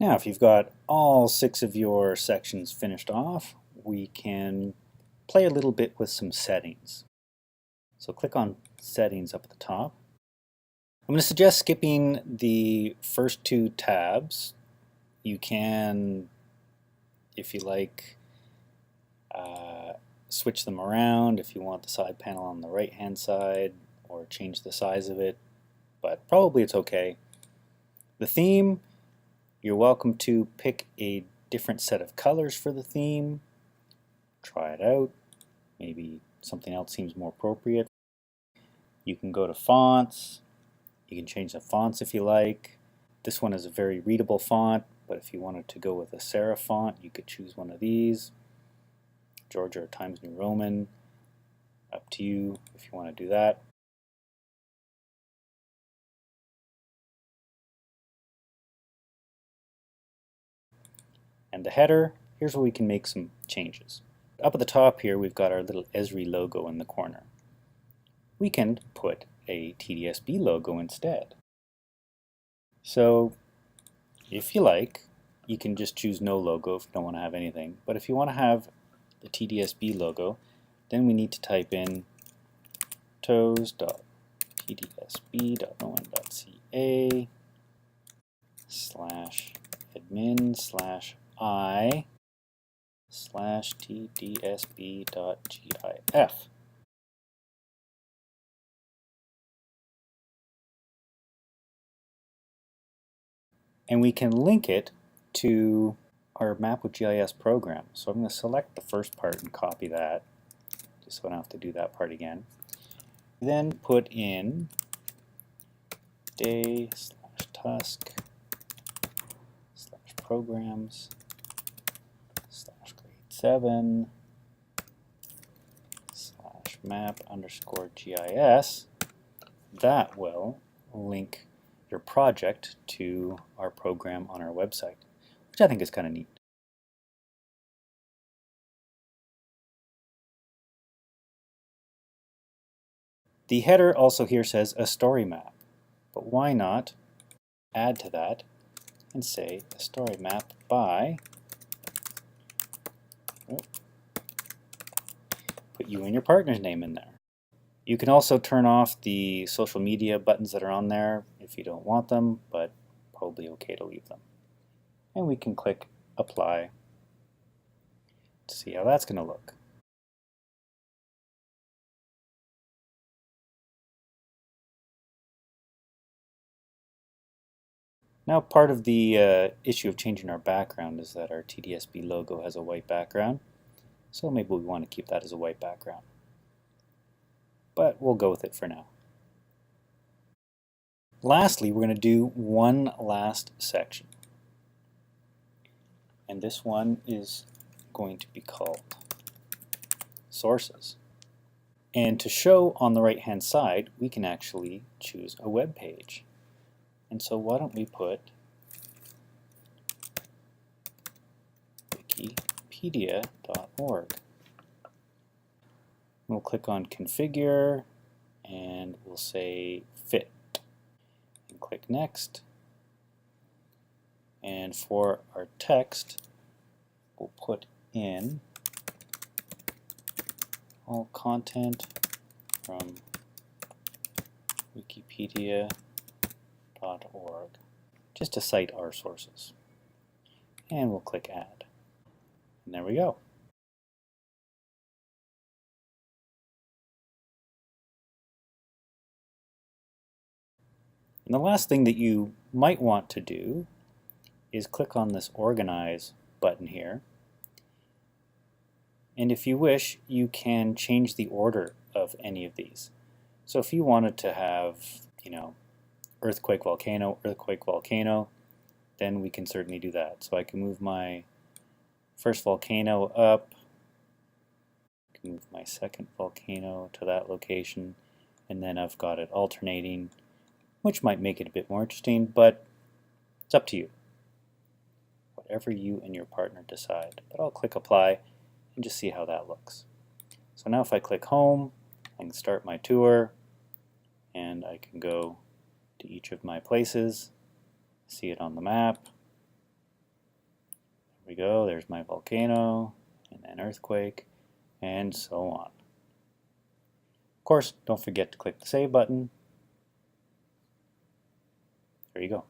Now, if you've got all 6 of your sections finished off, we can play a little bit with some settings. So click on Settings up at the top. I'm going to suggest skipping the first 2 tabs. You can, if you like, switch them around if you want the side panel on the right hand side or change the size of it, but probably it's okay. The theme, you're welcome to pick a different set of colors for the theme. Try it out. Maybe something else seems more appropriate. You can go to fonts. You can change the fonts if you like. This one is a very readable font, but if you wanted to go with a serif font, you could choose one of these. Georgia or Times New Roman. Up to you if you want to do that. And the header, here's where we can make some changes. Up at the top here, we've got our little Esri logo in the corner. We can put a TDSB logo instead. So if you like, you can just choose no logo if you don't want to have anything. But if you want to have the TDSB logo, then we need to type in toes.tdsb.on.ca /admin/i/tdsb.gif. And we can link it to our Map with GIS program. So I'm going to select the first part and copy that, just so I don't have to do that part again. Then put in day/task/programs/map_GIS. That will link your project to our program on our website, which I think is kind of neat. The header also here says a story map, but why not add to that and say a story map by, put you and your partner's name in there. You can also turn off the social media buttons that are on there if you don't want them, but probably okay to leave them. And we can click apply to see how that's going to look. Now, part of the issue of changing our background is that our TDSB logo has a white background, so maybe we want to keep that as a white background. But we'll go with it for now. Lastly, we're going to do one last section. And this one is going to be called sources. And to show on the right-hand side, we can actually choose a web page. And so why don't we put wikipedia.org. We'll click on configure and we'll say fit. And click next. And for our text, we'll put in all content from wikipedia.org, just to cite our sources. And we'll click add. And there we go. And the last thing that you might want to do is click on this organize button here. And if you wish, you can change the order of any of these. So if you wanted to have, earthquake, volcano, then we can certainly do that. So I can move my first volcano up, I can move my second volcano to that location, and then I've got it alternating, which might make it a bit more interesting, but it's up to you. Whatever you and your partner decide. But I'll click apply and just see how that looks. So now if I click home, I can start my tour, and I can go to each of my places, see it on the map, we go, there's my volcano, and then earthquake, and so on. Of course, don't forget to click the save button. There you go.